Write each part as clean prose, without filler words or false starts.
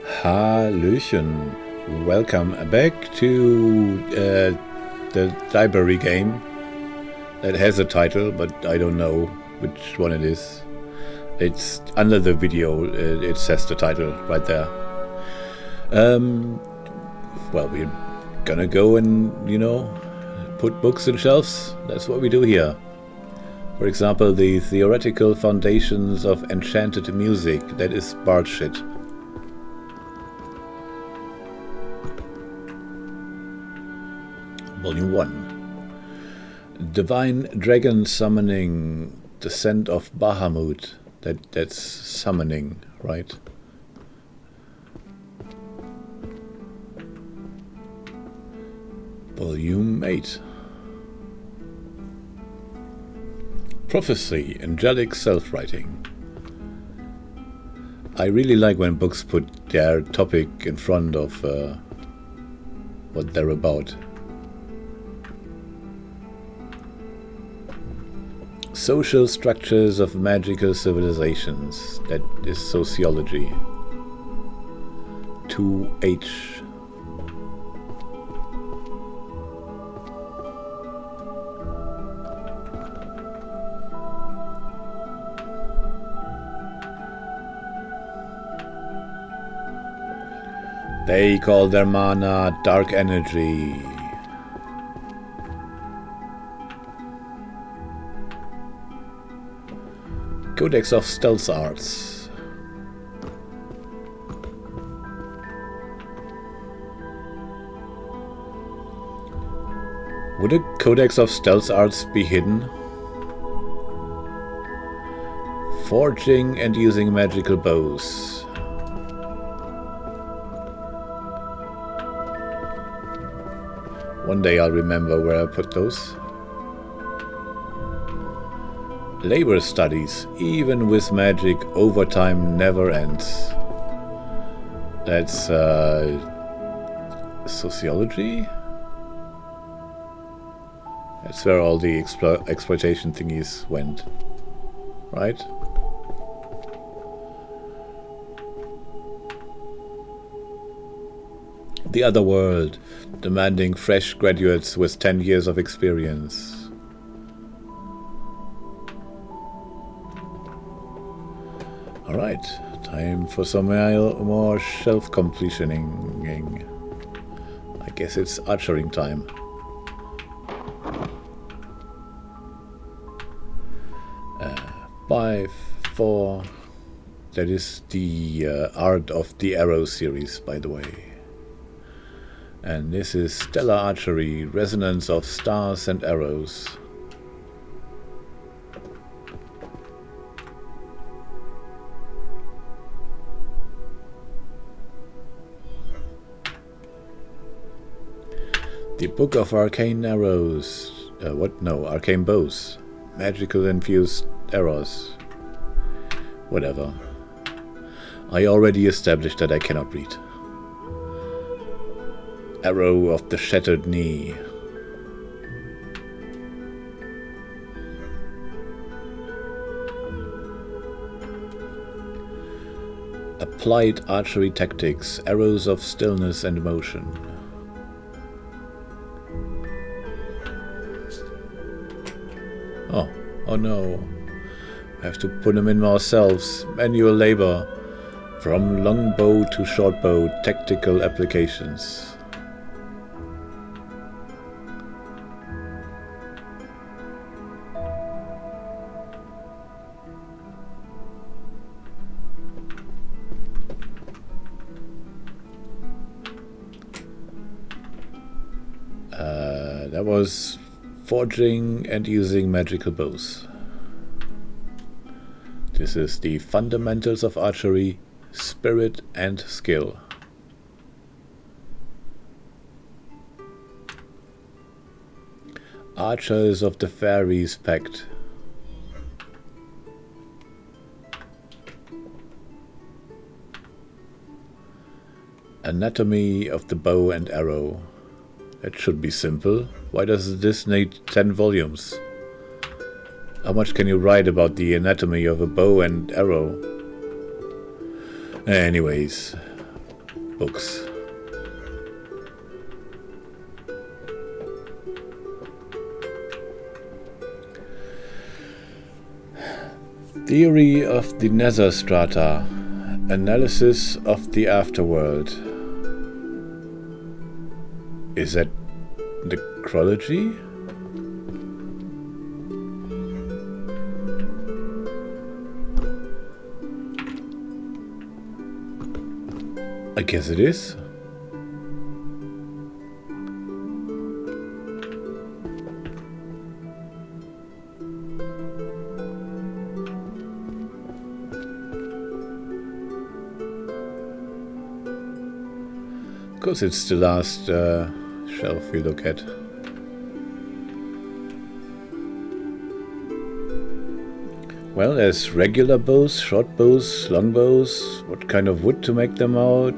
Hallöchen. Welcome back to the library game that has a title, but I don't know which one it is. It's under the video, it says the title right there. Well, we're gonna go and, put books in shelves. That's what we do here. For example, the theoretical foundations of enchanted music. That is Bard shit. Volume 1. Divine Dragon Summoning. Descent of Bahamut. That's summoning, right? Volume 8. Prophecy, Angelic Self-Writing. I really like when books put their topic in front of what they're about. Social structures of magical civilizations. That is sociology. 2H. They call their mana dark energy. Codex of Stealth Arts. Would a Codex of Stealth Arts be hidden? Forging and using magical bows. One day I'll remember where I put those. Labor studies, even with magic, overtime never ends. That's sociology? That's where all the exploitation thingies went, right? The other world, demanding fresh graduates with 10 years of experience. Alright, time for some more shelf completioning. I guess it's archering time. Five, 4. That is the Art of the Arrow series, by the way. And this is Stellar Archery, Resonance of Stars and Arrows. The Book of Arcane Arrows. Arcane Bows. Magical infused arrows. Whatever. I already established that I cannot read. Arrow of the Shattered Knee. Applied Archery Tactics. Arrows of Stillness and Motion. Oh no. We have to put them in ourselves. Manual labor. From longbow to shortbow. Tactical applications. That was forging and using magical bows. This is the fundamentals of archery, spirit and skill. Archers of the Fairies Pact. Anatomy of the bow and arrow. That should be simple. Why does this need 10 volumes? How much can you write about the anatomy of a bow and arrow? Anyways, books. Theory of the nether strata. Analysis of the afterworld. Is that necrology? I guess it is. Of course, it's the last shelf we look at. Well, there's regular bows, short bows, long bows. What kind of wood to make them out?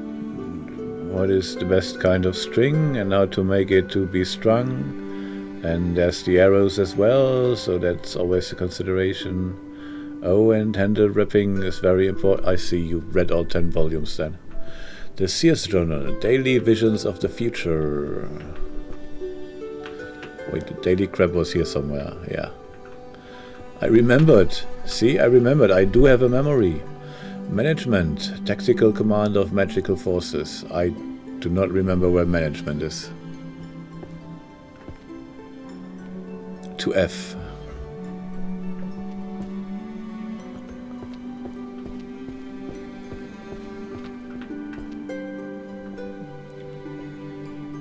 What is the best kind of string and how to make it to be strung? And there's the arrows as well, so that's always a consideration. Oh, and handle wrapping is very important. I see you've read all 10 volumes then. The Sears Journal, Daily Visions of the Future. Wait, the Daily Crab was here somewhere, yeah. I remembered. See, I remembered. I do have a memory. Management, Tactical Command of Magical Forces. I do not remember where management is. To F.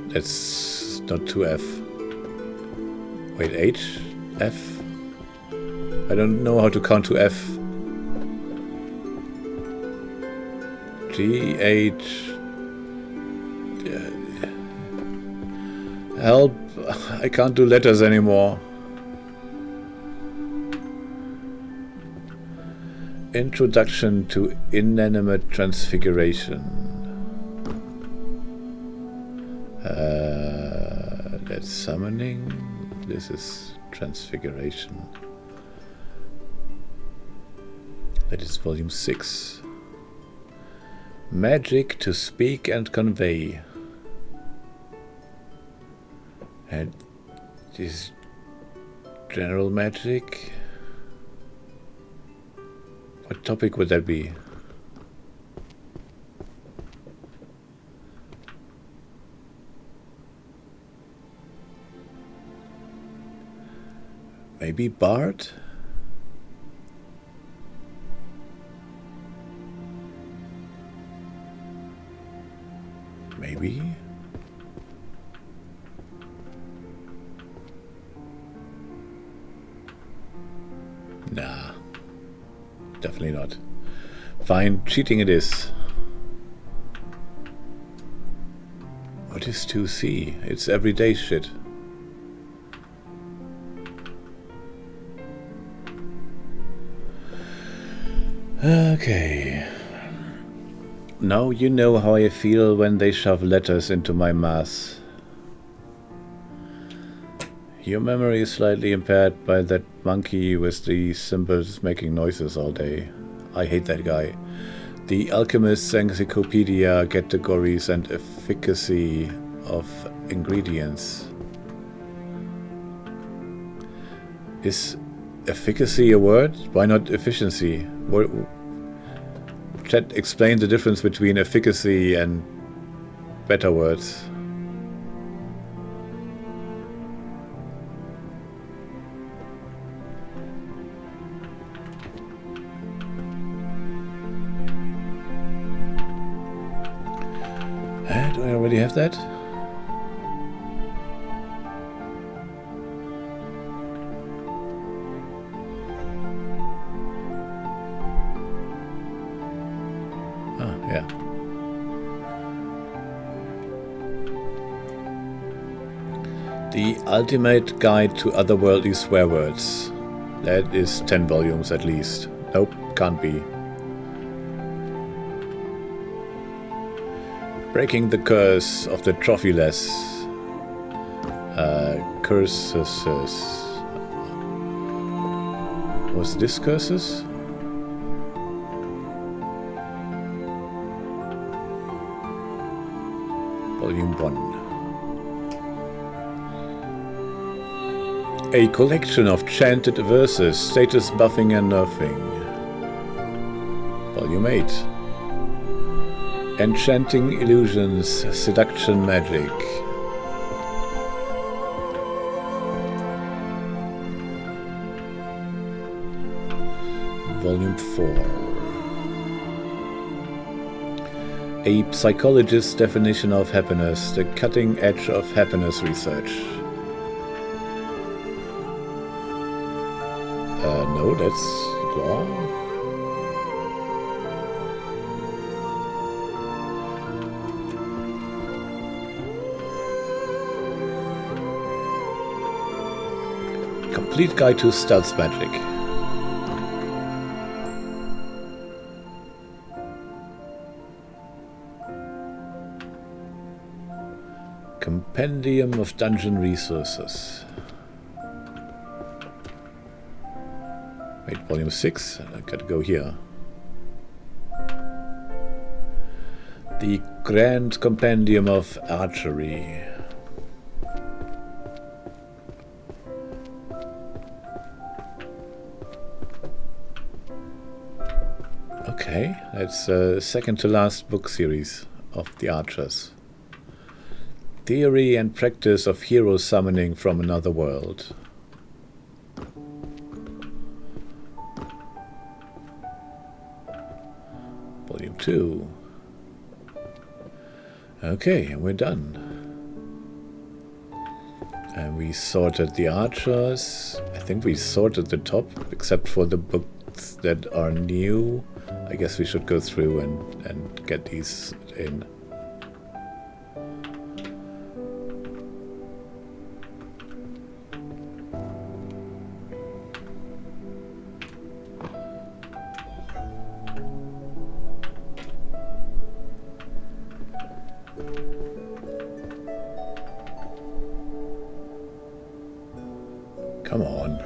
That's not 2F. Wait, H? F? I don't know how to count to F. G, H... Help! I can't do letters anymore. Introduction to Inanimate Transfiguration. That's summoning. This is transfiguration. That is volume 6. Magic to speak and convey. And this general magic. What topic would that be? Maybe Bard? Maybe? Nah. Definitely not. Fine, cheating it is. What is 2C? It's everyday shit. Okay. Now you know how I feel when they shove letters into my math. Your memory is slightly impaired by that monkey with the symbols making noises all day. I hate that guy. The Alchemist's Encyclopedia categories and efficacy of ingredients. Is efficacy a word? Why not efficiency? What, chat, explain the difference between efficacy and better words. Do I already have that? Yeah. The Ultimate Guide to Otherworldly Swear Words. That is 10 volumes at least. Nope, can't be. Breaking the Curse of the Trophyless. Curses. Was this curses? Volume 1. A collection of chanted verses, status buffing and nerfing. Volume 8. Enchanting illusions, seduction magic. Volume 4. A psychologist's definition of happiness, the cutting edge of happiness research. No, that's wrong. Complete Guide to Stealth Magic. Compendium of Dungeon Resources. Wait, Volume 6? I gotta go here. The Grand Compendium of Archery. Okay, that's the second to last book series of the Archers. Theory and practice of hero summoning from another world. Volume 2. Okay, and we're done. And we sorted the Archers. I think we sorted the top, except for the books that are new. I guess we should go through and get these in. Come on.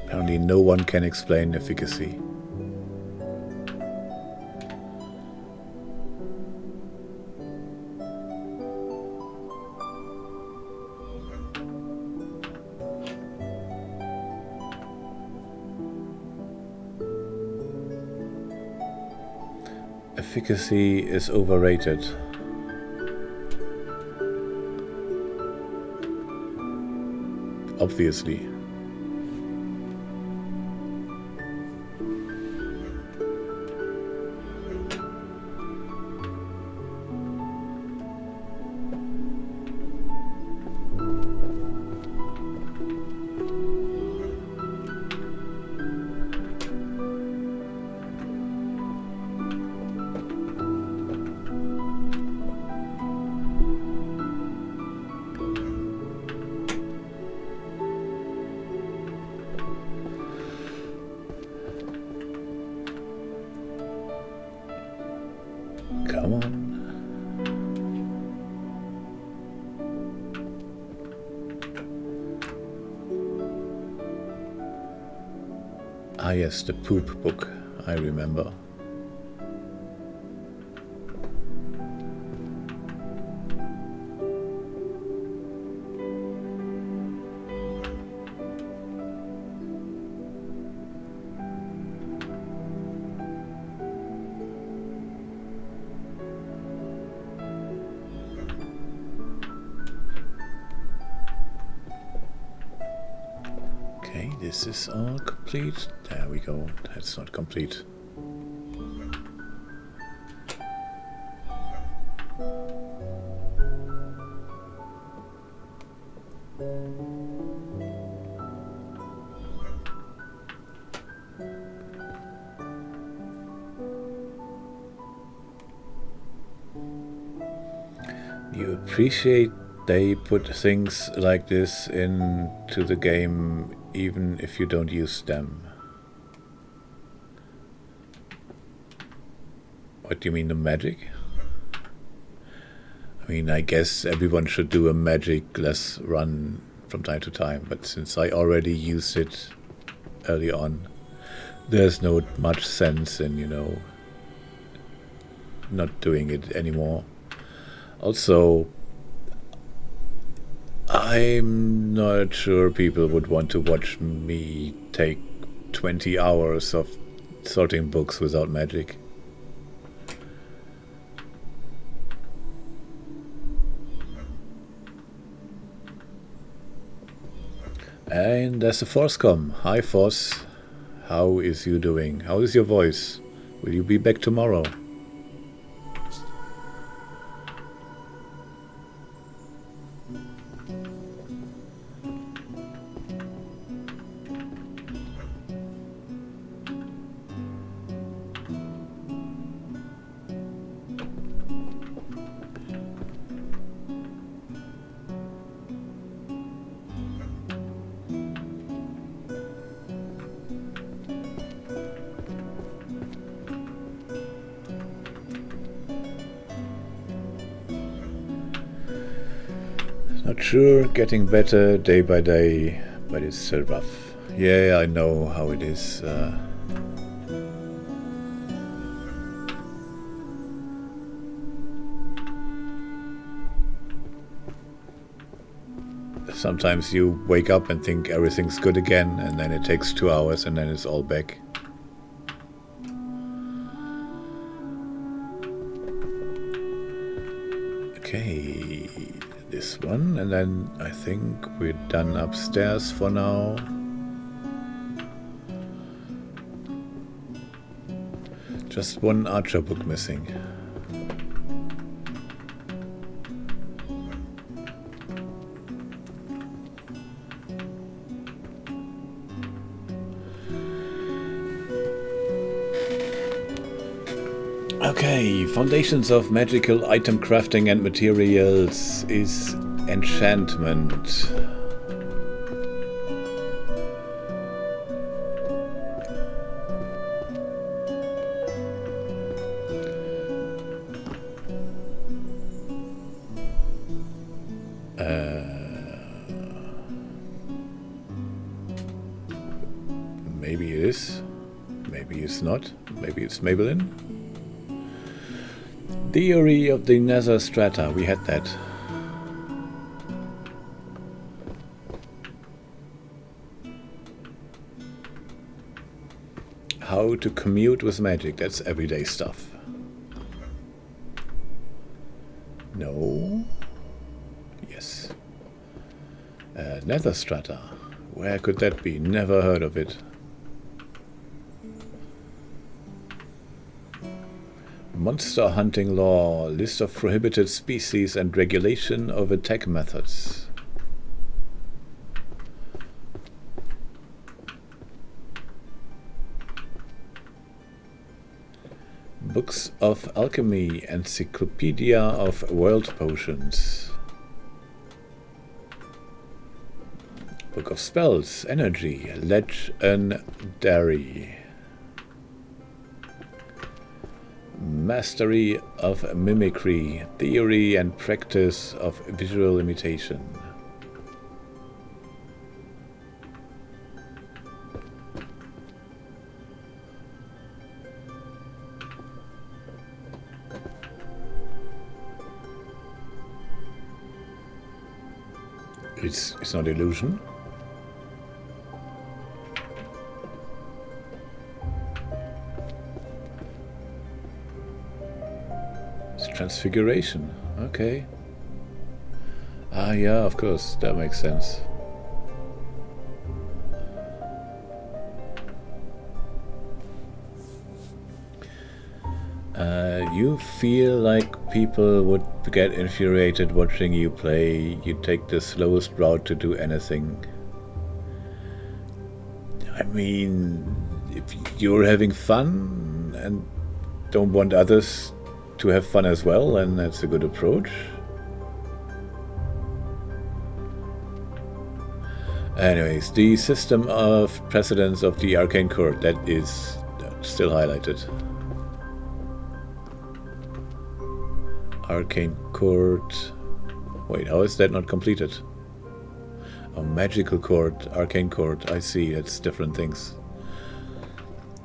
Apparently no one can explain efficacy. Efficacy is overrated. Obviously. Come on. Ah yes, the poop book, I remember. This is all complete. There we go. That's not complete. You appreciate they put things like this into the game even if you don't use them. What do you mean, the magic? I mean, I guess everyone should do a magic-less run from time to time, but since I already used it early on, there's not much sense in, not doing it anymore. Also, I'm not sure people would want to watch me take 20 hours of sorting books without magic. And there's the Force come. Hi Force, how is you doing? How is your voice? Will you be back tomorrow? Not sure, getting better day by day, but it's still rough. Yeah, I know how it is. Sometimes you wake up and think everything's good again, and then it takes 2 hours and then it's all back. Okay, this one, and then I think we're done upstairs for now. Just one Archer book missing. Okay, Foundations of Magical Item Crafting and Materials is Enchantment. Maybe it is, maybe it's not, maybe it's Maybelline. Theory of the Nether Strata, we had that. How to commute with magic, that's everyday stuff. No. Yes. Nether Strata, where could that be? Never heard of it. Monster hunting law, list of prohibited species and regulation of attack methods. Books of alchemy, encyclopedia of world potions. Book of spells, energy, legendary. Mastery of mimicry, theory and practice of visual imitation. It's not illusion. Transfiguration, okay. Ah, yeah, of course, that makes sense. You feel like people would get infuriated watching you play. You take the slowest route to do anything. I mean, if you're having fun and don't want others to have fun as well, and that's a good approach. Anyways, the system of precedence of the Arcane Court, that is still highlighted. Arcane Court. Wait, how is that not completed? Oh, magical court, arcane court. I see, it's different things.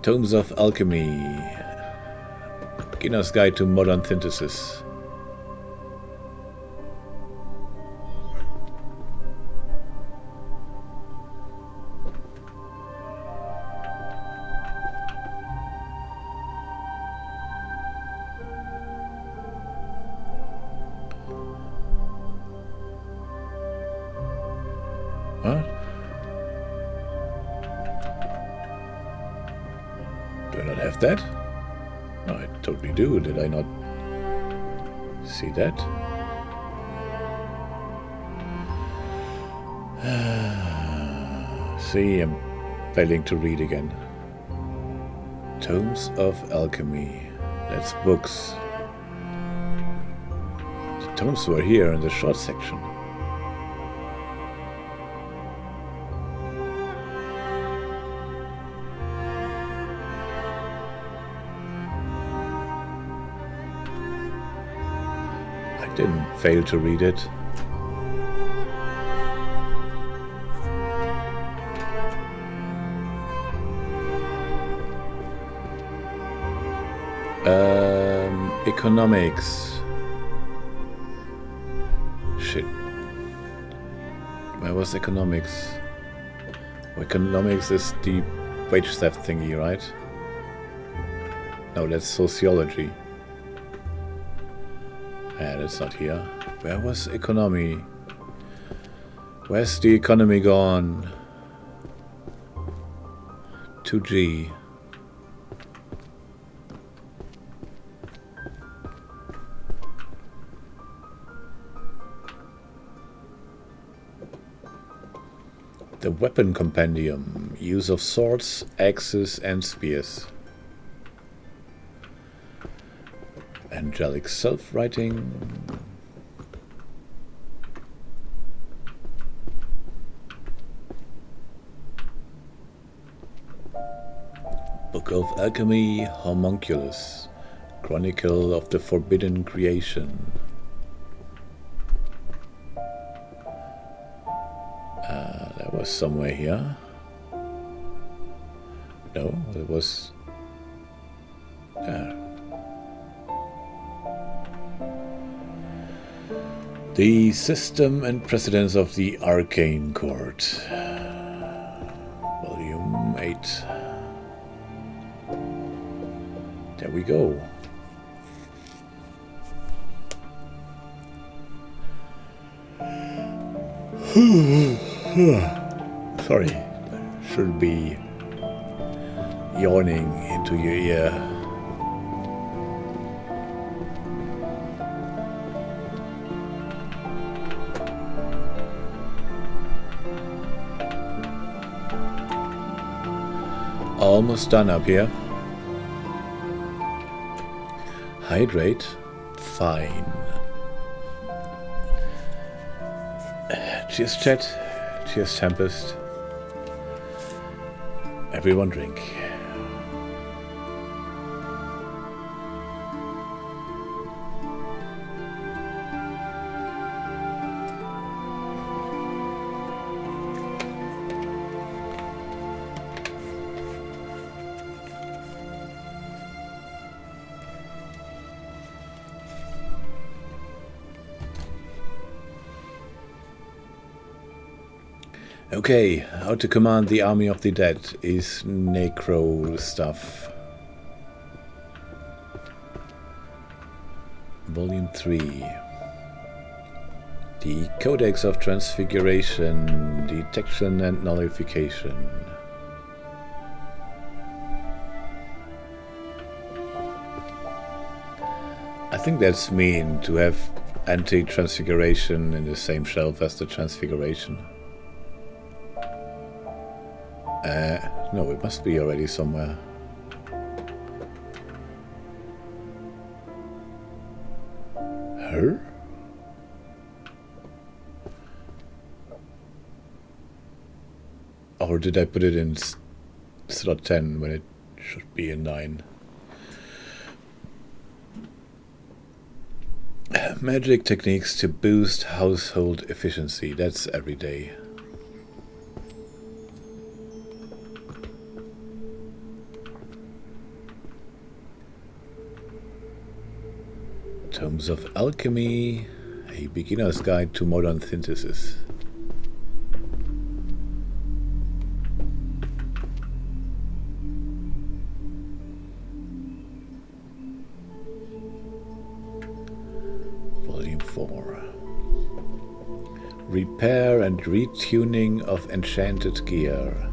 Tomes of Alchemy. Beginner's Guide to Modern Synthesis. What? Do I not have that? No, I totally do. Did I not see that? See, I'm failing to read again. Tomes of Alchemy. That's books. The tomes were here in the short section. Didn't fail to read it. Economics. Shit. Where was economics? Economics is the wage theft thingy, right? No, that's sociology. Yeah, that's not here. Where was economy? Where's the economy gone? 2G. The Weapon Compendium. Use of swords, axes and spears. Angelic self-writing. Book of Alchemy, Homunculus. Chronicle of the Forbidden Creation. That was somewhere here. No, it was there. The System and Precedence of the Arcane Court. Volume 8. There we go. Sorry, should be yawning into your ear. Almost done up here. Hydrate. Fine. Cheers, chat. Cheers, Tempest. Everyone drink. Okay, how to command the army of the dead is necro stuff. Volume 3. The Codex of Transfiguration, Detection and Nullification. I think that's mean to have anti-transfiguration in the same shelf as the transfiguration. No, it must be already somewhere. Her? Or did I put it in slot 10 when it should be in 9? Magic techniques to boost household efficiency. That's every day. Tomes of Alchemy, a beginner's guide to modern synthesis. Volume 4. Repair and retuning of enchanted gear.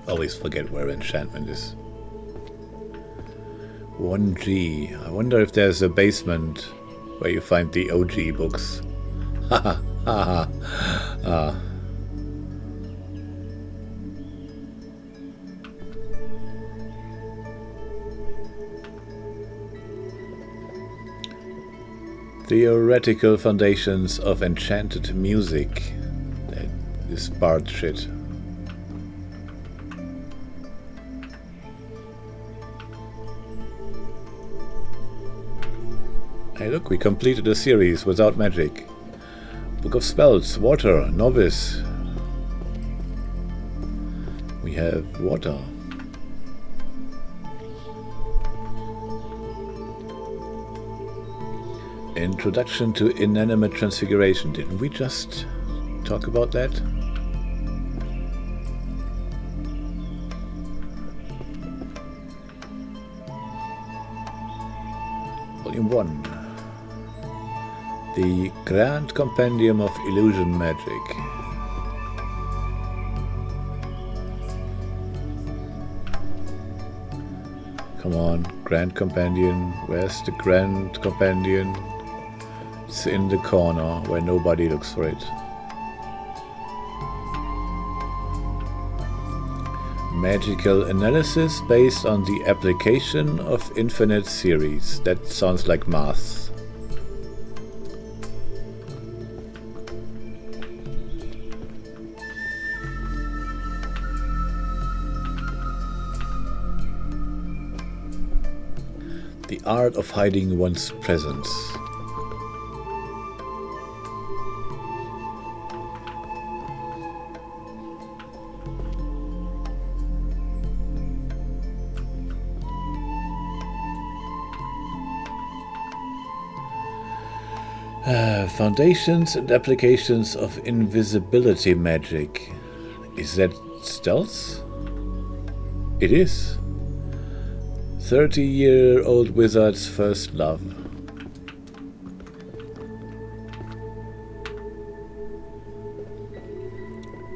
Always forget where enchantment is. 1G. I wonder if there's a basement where you find the OG books. Haha, haha. Theoretical foundations of enchanted music. That is bard shit. Hey look, we completed a series without magic. Book of Spells, Water, Novice. We have water. Introduction to Inanimate Transfiguration. Didn't we just talk about that? Volume 1. The Grand Compendium of Illusion Magic. Come on, Grand Compendium. Where's the Grand Compendium? It's in the corner where nobody looks for it. Magical analysis based on the application of infinite series. That sounds like math. The art of hiding one's presence. Foundations and applications of invisibility magic. Is that stealth? It is. 30-year-old wizard's first love.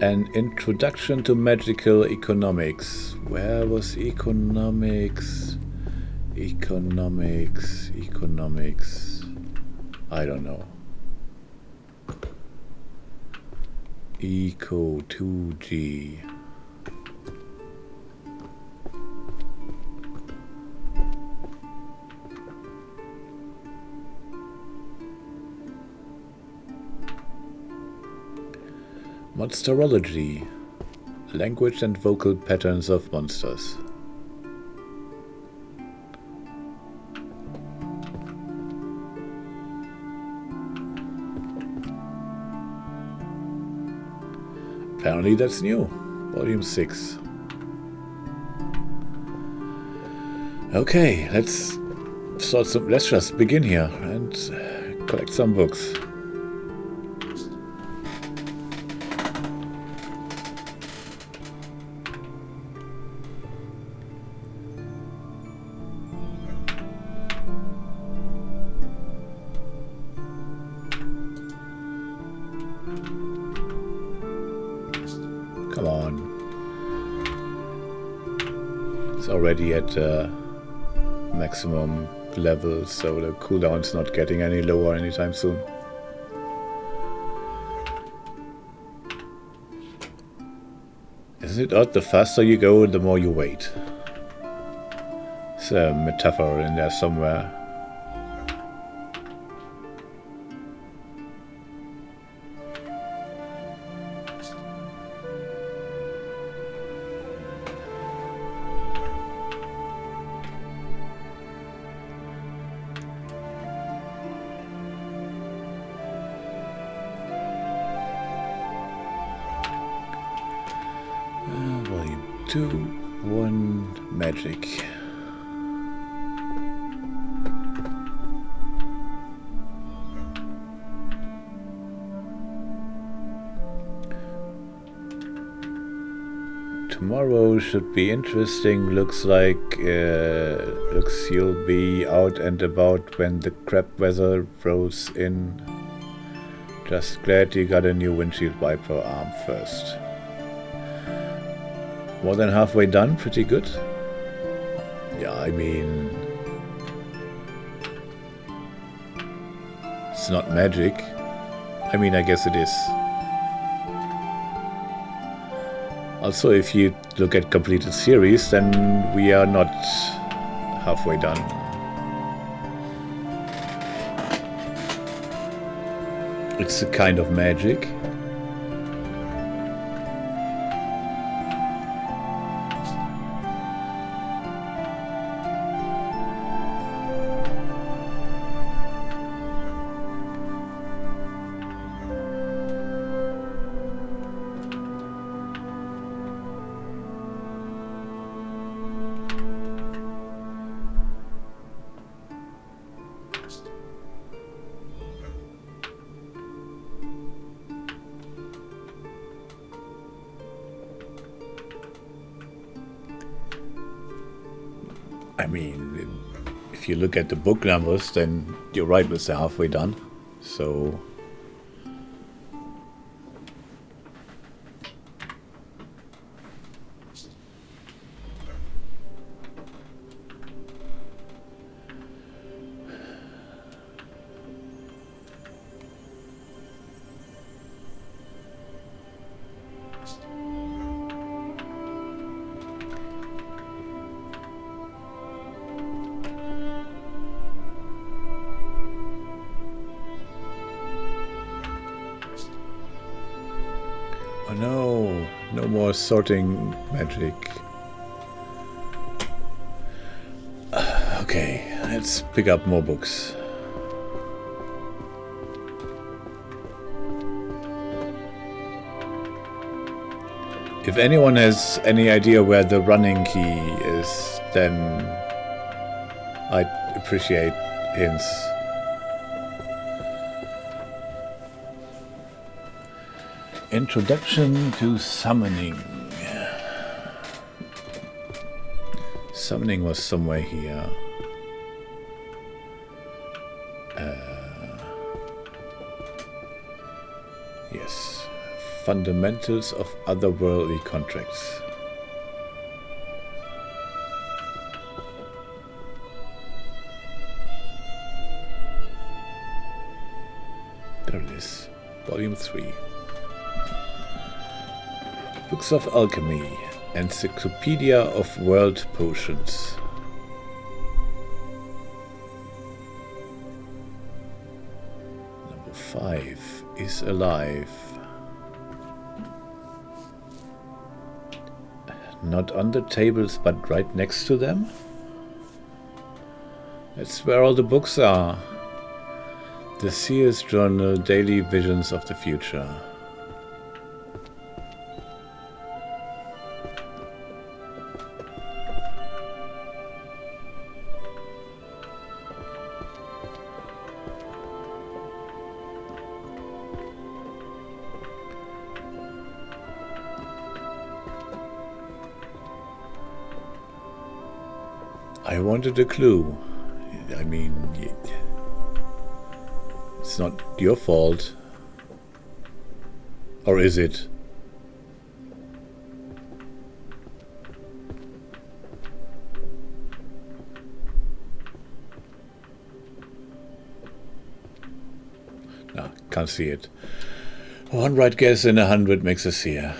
An introduction to magical economics. Where was economics? Economics. I don't know. Eco 2G. Monsterology. Language and vocal patterns of monsters. Apparently that's new. Volume 6. Okay, let's just begin here and collect some books. Come on. It's already at maximum level, so the cooldown's not getting any lower anytime soon. Isn't it odd? The faster you go, the more you wait. It's a metaphor in there somewhere. Volume 2. One magic. Tomorrow should be interesting. Looks you'll be out and about when the crap weather rolls in. Just glad you got a new windshield wiper arm first. More than halfway done, pretty good. Yeah, I mean, it's not magic. I mean, I guess it is. Also, if you look at completed series, then we are not halfway done. It's a kind of magic. I mean, if you look at the book numbers, then you're right with the halfway done. So no more sorting magic. Okay, let's pick up more books. If anyone has any idea where the running key is, then I'd appreciate hints. Introduction to summoning. Summoning was somewhere here. Yes. Fundamentals of otherworldly contracts. There it is. Volume 3. Books of Alchemy, Encyclopedia of World Potions. Number 5 is alive. Not on the tables, but right next to them? That's where all the books are. The Seer's Journal, Daily Visions of the Future. I wanted a clue. I mean, it's not your fault. Or is it? No, can't see it. One right guess in 100 makes a seer.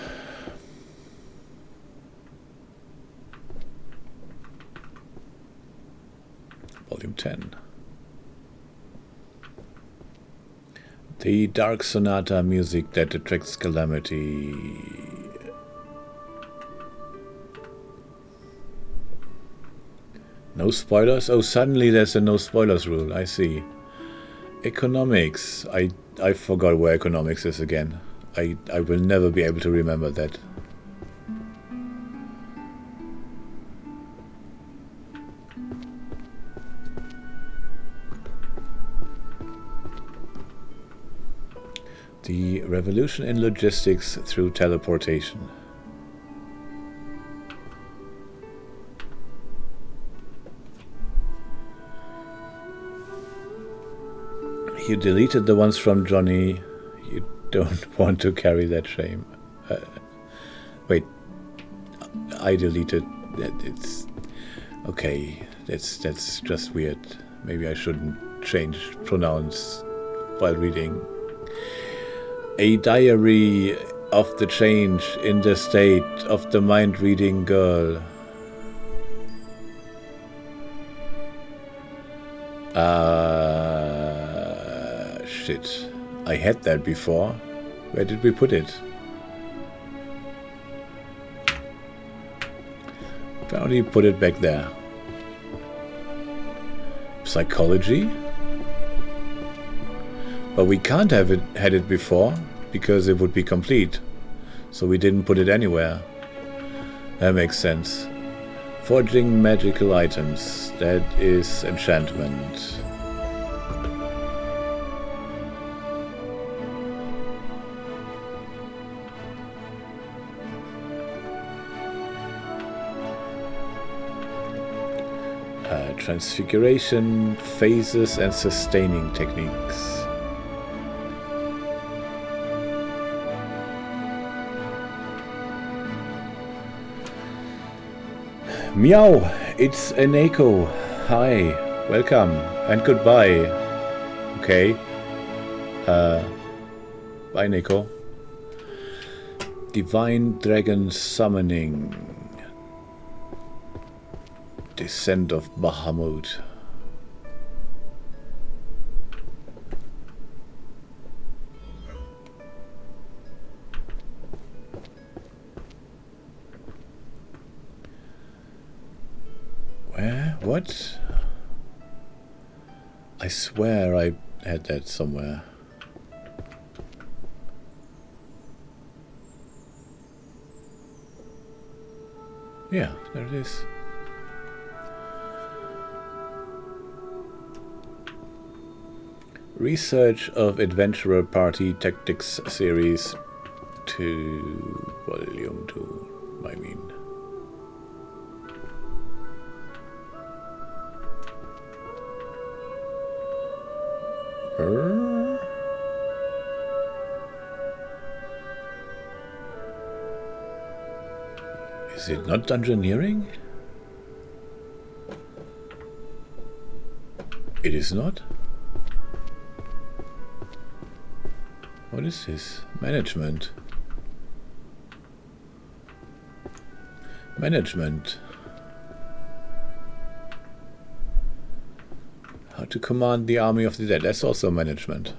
Volume 10. The dark sonata music that attracts calamity. No spoilers? Oh, suddenly there's a no spoilers rule. I see. Economics. I forgot where economics is again. I will never be able to remember that. The revolution in logistics through teleportation. You deleted the ones from Johnny. You don't want to carry that shame. Wait, I deleted that. It's okay. That's just weird. Maybe I shouldn't change pronouns while reading. A diary of the change in the state of the mind-reading girl. Shit. I had that before. Where did we put it? Apparently put it back there. Psychology? But we can't have had it before, because it would be complete. So we didn't put it anywhere. That makes sense. Forging magical items. That is enchantment. Transfiguration, phases, and sustaining techniques. Meow, it's Eneko. Hi, welcome, and goodbye. Okay. Bye, Neko. Divine Dragon Summoning. Descent of Bahamut. Where? What? I swear I had that somewhere. Yeah, there it is. Research of Adventurer Party Tactics Series 2, Volume 2, I mean. Is it not dungeoneering? It is not? What is this? Management. Management. How to command the army of the dead. That's also management.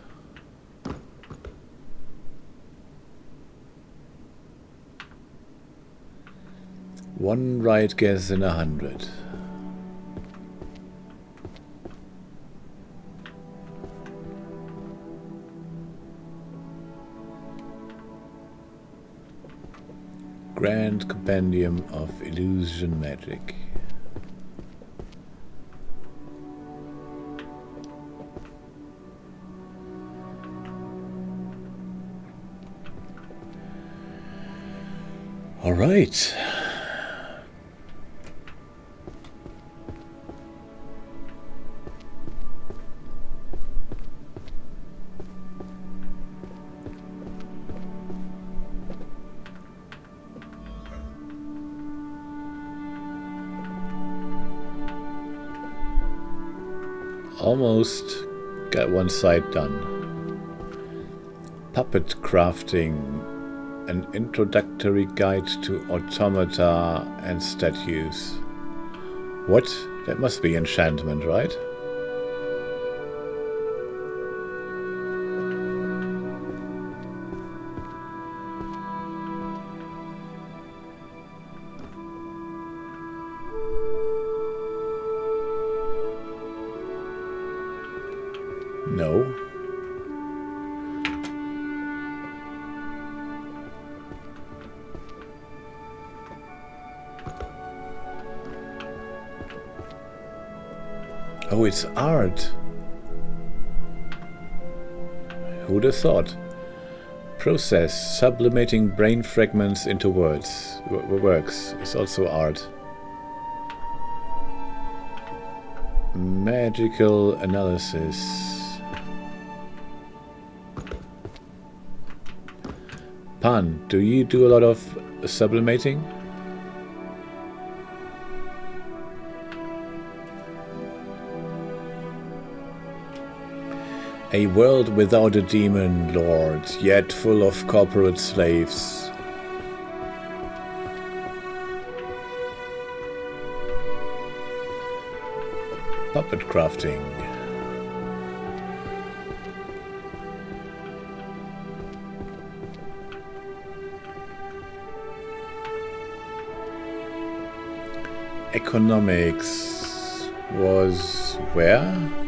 One right guess in 100. Grand Compendium of Illusion Magic. All right. Almost got one side done. Puppet crafting, an introductory guide to automata and statues. What? That must be enchantment, right? No. Oh, it's art. Who'd have thought? process sublimating brain fragments into words. Works. It's also art. Magical analysis. Pan, do you do a lot of sublimating? A world without a demon lord, yet full of corporate slaves. Puppet crafting. Economics was where?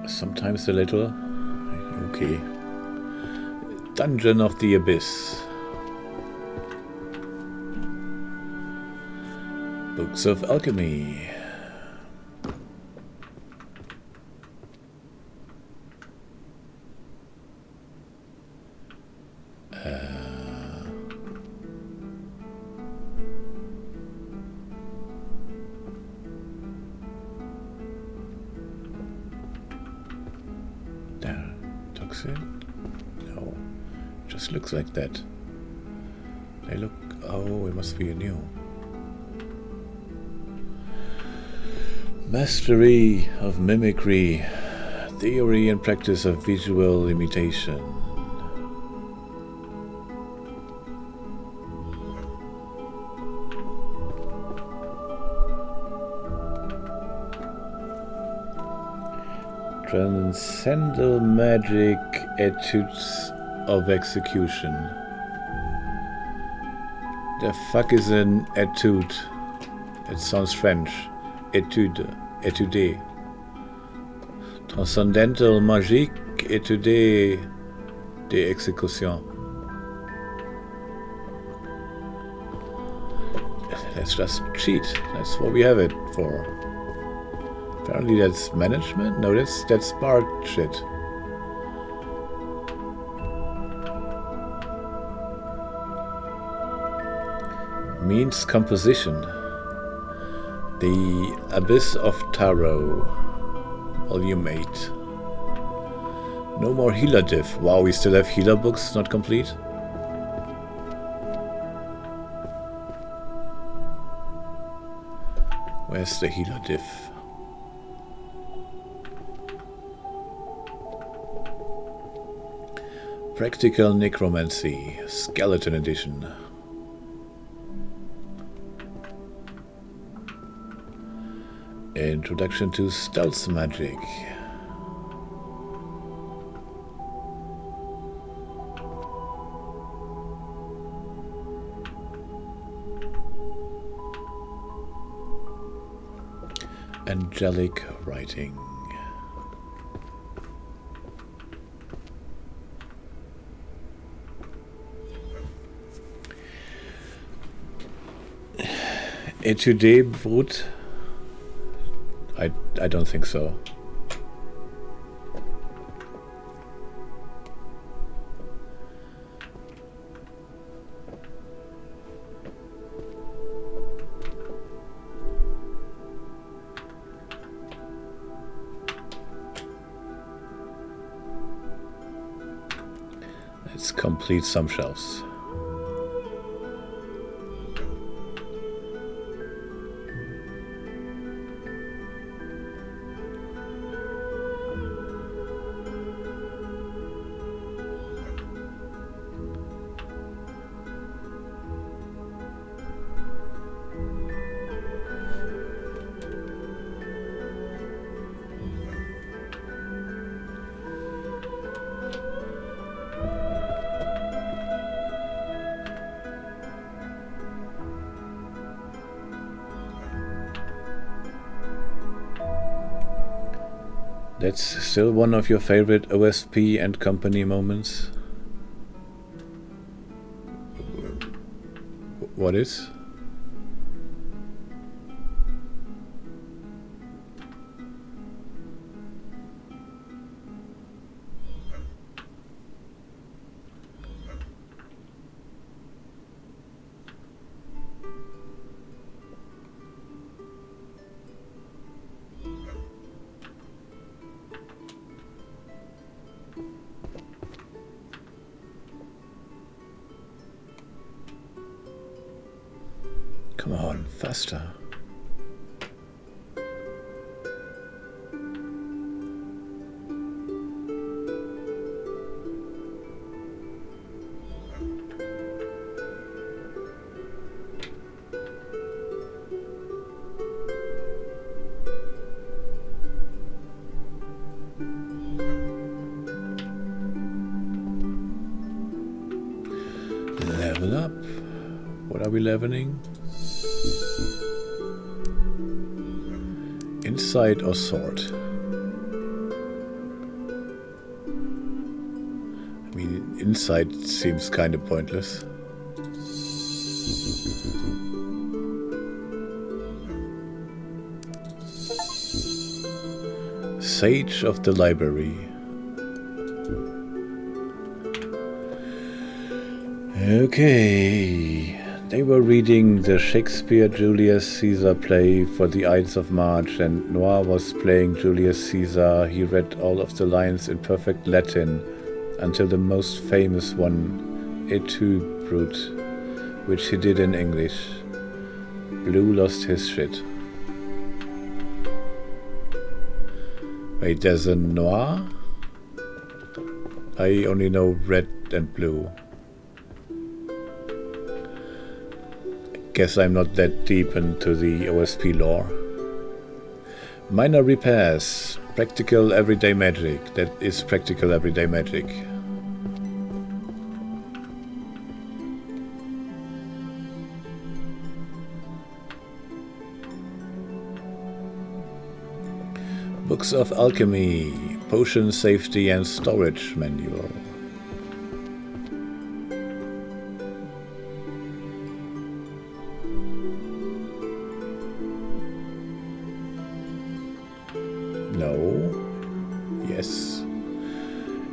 Sometimes a little. Okay. Dungeon of the Abyss. Books of Alchemy. No, just looks like that. They look. Oh, it must be a new. Mastery of mimicry, theory and practice of visual imitation. Transcendental magic etudes of execution. The fuck is an etude? It sounds French. Etude. Étude. Transcendental magique étude d'exécution. Let's just cheat. That's what we have it for. Apparently that's management? No, that's smart shit. Means composition. The Abyss of Tarot, Volume 8. No more healer diff. Wow, we still have healer books not complete? Where's the healer diff? Practical Necromancy, Skeleton Edition. Introduction to Stealth Magic. Angelic Writing. Etude Brut? I don't think so. Let's complete some shelves. That's still one of your favorite OSP and company moments? What is? Come on, faster. Level up. What are we leveling? Insight or sword? I mean, insight seems kind of pointless. Sage of the Library. Okay. They were reading the Shakespeare Julius Caesar play for the Ides of March, and Noir was playing Julius Caesar. He read all of the lines in perfect Latin until the most famous one, Et tu, Brute, which he did in English. Blue lost his shit. Wait, there's a Noir? I only know red and blue. Guess I'm not that deep into the OSP lore. Minor repairs. Practical everyday magic. That is practical everyday magic. Books of Alchemy. Potion Safety and Storage Manual.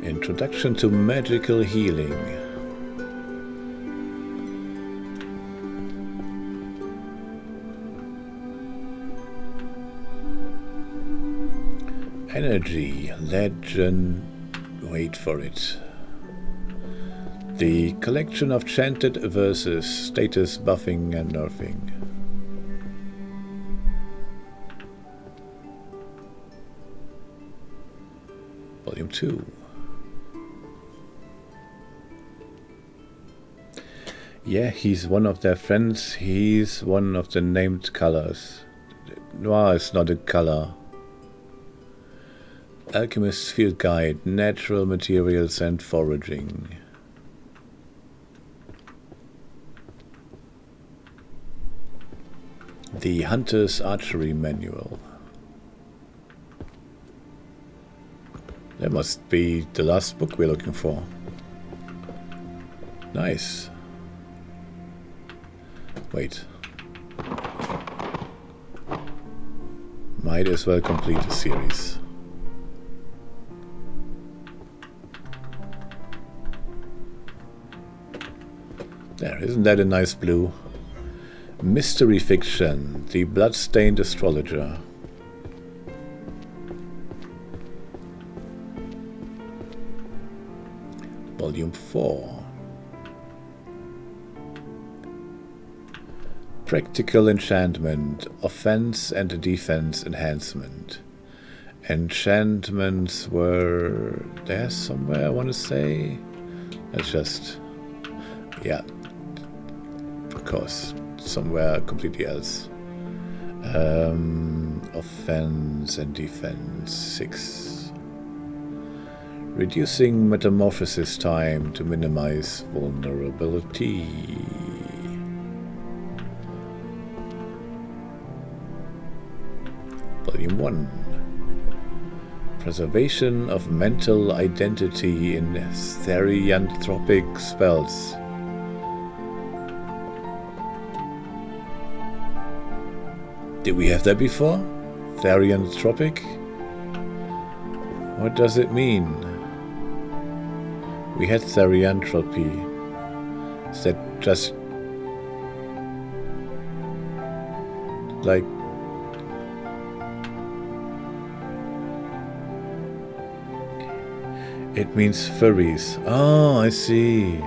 Introduction to Magical Healing. Energy, Legend, wait for it. The collection of chanted verses, status buffing and nerfing. Volume 2. Yeah, he's one of their friends. He's one of the named colors. Noir is not a color. Alchemist's Field Guide, Natural Materials and Foraging. The Hunter's Archery Manual. That must be the last book we're looking for. Nice. Wait. Might as well complete the series. There, isn't that a nice blue? Mystery Fiction, The Bloodstained Astrologer. Volume 4. Practical Enchantment, Offense and Defense Enhancement. Enchantments were there somewhere, I want to say. That's just, yeah, of course, somewhere completely else. Offense and Defense 6. Reducing metamorphosis time to minimize vulnerability. Volume 1. Preservation of mental identity in therianthropic spells. Did we have that before? Therianthropic? What does it mean? We had therianthropy. Is that just like it means furries. Oh, I see.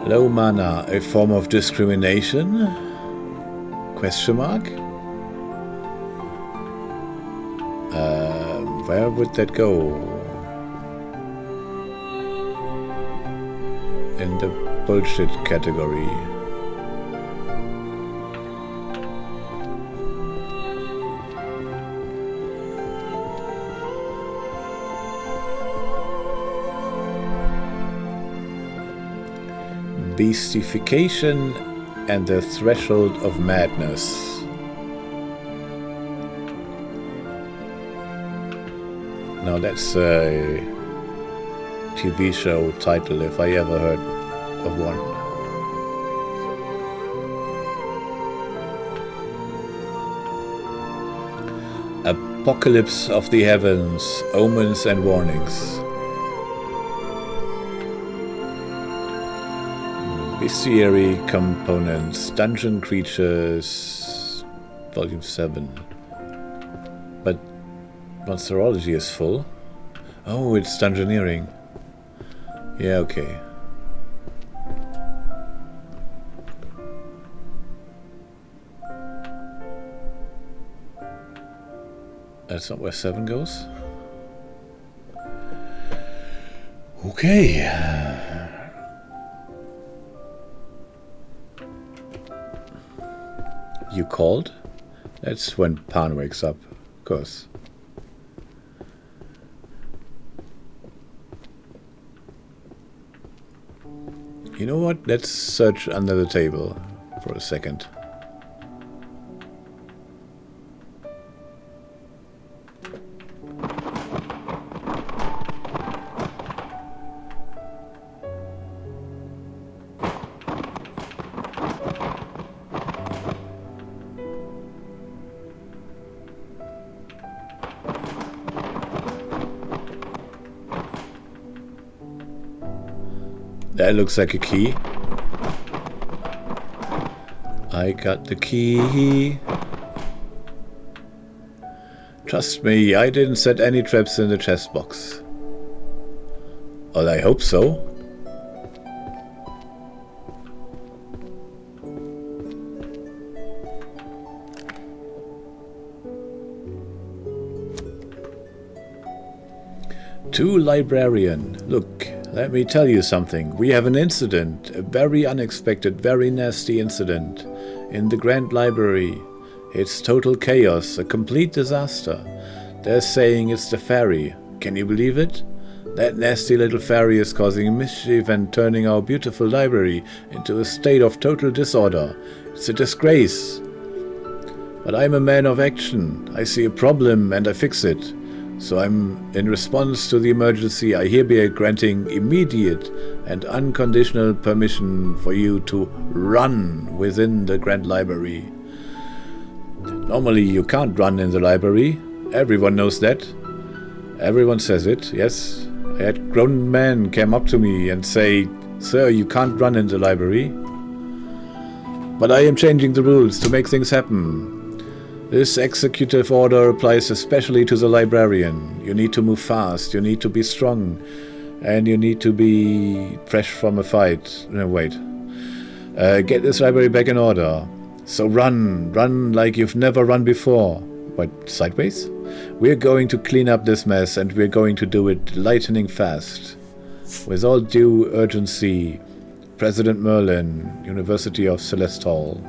Low mana, a form of discrimination? Question mark? Where would that go? In the bullshit category. Beastification and the threshold of madness. Now that's a TV show title if I ever heard of one. Apocalypse of the heavens, omens and warnings. Bestiary components, dungeon creatures, volume 7. But monsterology is full. Oh, it's dungeoneering. Yeah, okay. That's not where 7 goes? Okay. You called? That's when Pan wakes up, of course. You know what? Let's search under the table for a second. That looks like a key. I got the key. Trust me, I didn't set any traps in the chest box. Well, I hope so. To Librarian. Look, let me tell you something. We have an incident, a very unexpected, very nasty incident in the Grand Library. It's total chaos, a complete disaster. They're saying it's the fairy. Can you believe it? That nasty little fairy is causing mischief and turning our beautiful library into a state of total disorder. It's a disgrace. But I'm a man of action. I see a problem and I fix it. So in response to the emergency, I hereby granting immediate and unconditional permission for you to run within the Grand Library. Normally you can't run in the library. Everyone knows that. Everyone says it, yes. I had grown men come up to me and say, "Sir, you can't run in the library." But I am changing the rules to make things happen. This executive order applies especially to the librarian. You need to move fast, you need to be strong, and you need to be fresh from a fight. No, wait. Get this library back in order. So run like you've never run before. What, sideways? We're going to clean up this mess, and we're going to do it lightning fast. With all due urgency, President Merlin, University of Celestal.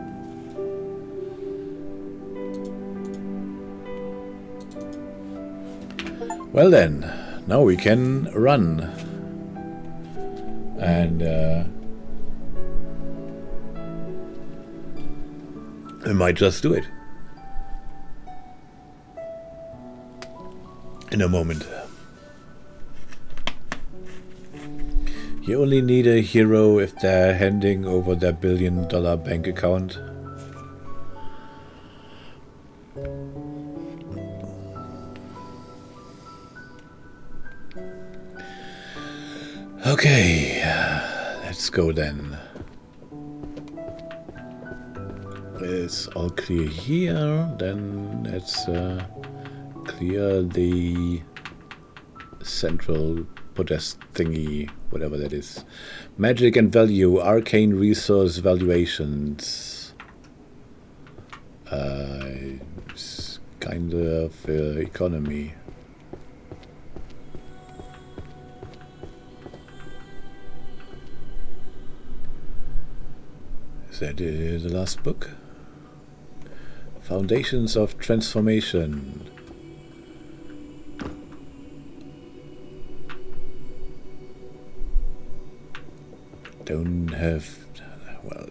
Well then, now we can run. And I might just do it in a moment. You only need a hero if they're handing over their $1 billion bank account. Okay, let's go then. It's all clear here. Then let's clear the central podest thingy, whatever that is. Magic and value, arcane resource valuations. It's kind of economy. Is that the last book? Foundations of Transformation. Don't have... well...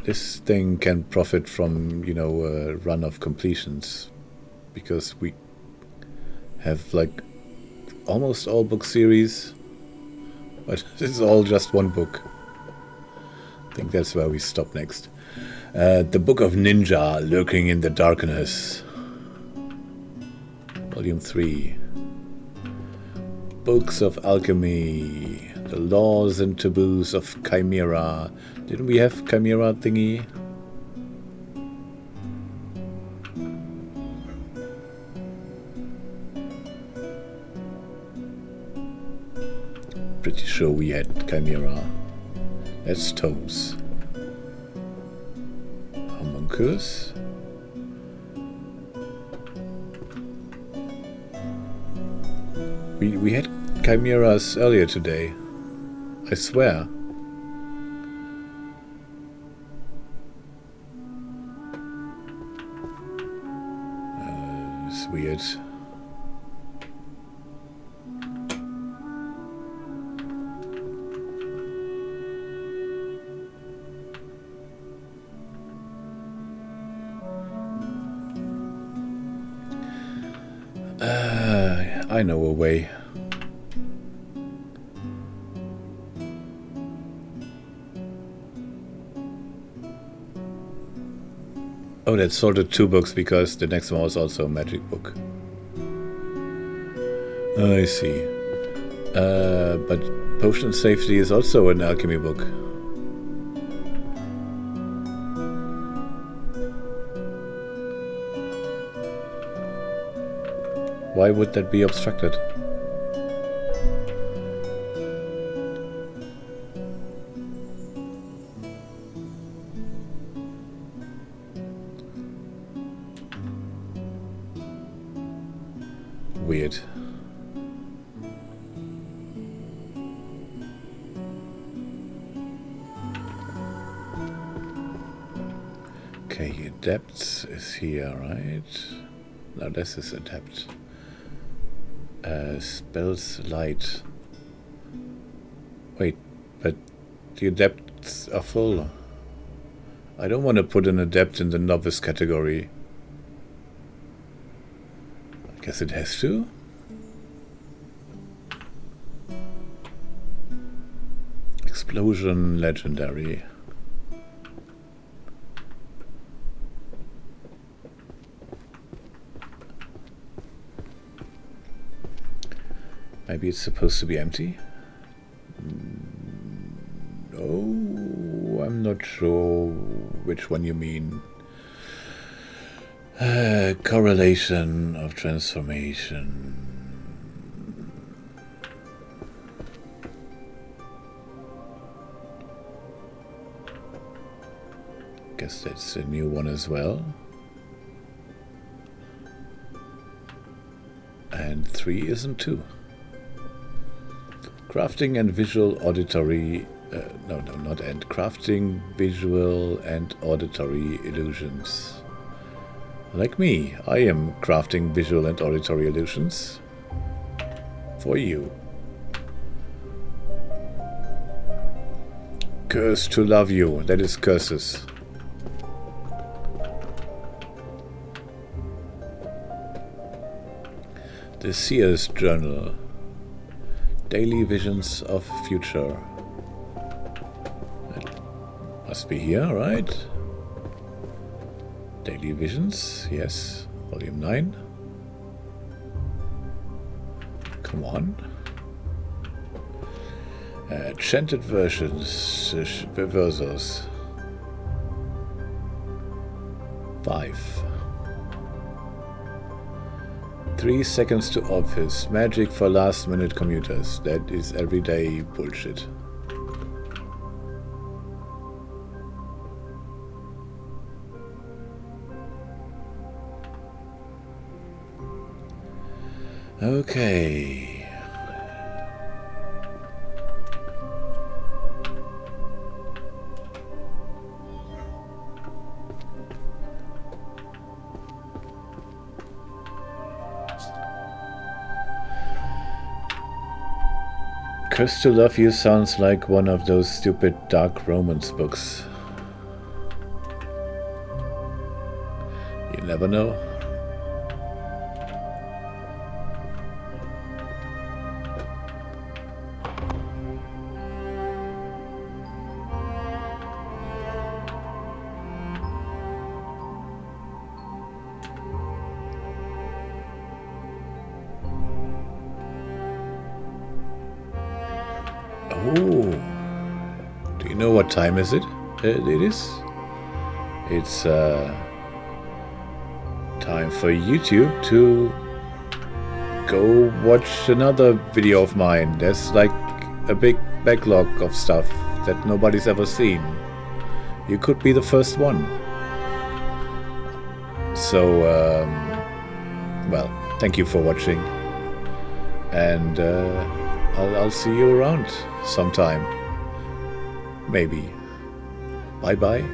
this thing can profit from, you know, a run of completions. Because we have, like, almost all book series. But this is all just one book. I think that's where we stop next. The Book of Ninja, Lurking in the Darkness. Volume 3. Books of Alchemy. The Laws and Taboos of Chimera. Didn't we have Chimera thingy? Pretty sure we had Chimera. That's tomes. Homunculus. We had chimeras earlier today. I swear. It's weird. I know a way. Oh, that's sorted 2 books because the next one was also a magic book. I see. But Potion Safety is also an alchemy book. Why would that be obstructed? Weird. Okay, Adept is here, right? No, this is Adept. Spells light. Wait, but the adepts are full. I don't want to put an adept in the novice category. I guess it has to. Explosion legendary. Maybe it's supposed to be empty? No, I'm not sure which one you mean. Correlation of transformation. Guess that's a new one as well. And 3 isn't 2. Crafting and visual auditory... no, not and. Crafting visual and auditory illusions. Like me, I am crafting visual and auditory illusions. For you. Curse to love you. That is curses. The Seer's Journal. Daily Visions of Future. That must be here, right? Daily Visions, yes. Volume 9. Come on. Chanted versions, reversals. 5. 3 seconds to office. Magic for last minute commuters. That is everyday bullshit. Okay. Curse to Love You sounds like one of those stupid dark romance books. You never know. Oh, do you know what time is it? It is. It's time for YouTube to go watch another video of mine. There's like a big backlog of stuff that nobody's ever seen. You could be the first one. So, well, thank you for watching, and I'll see you around sometime. Maybe. Bye bye.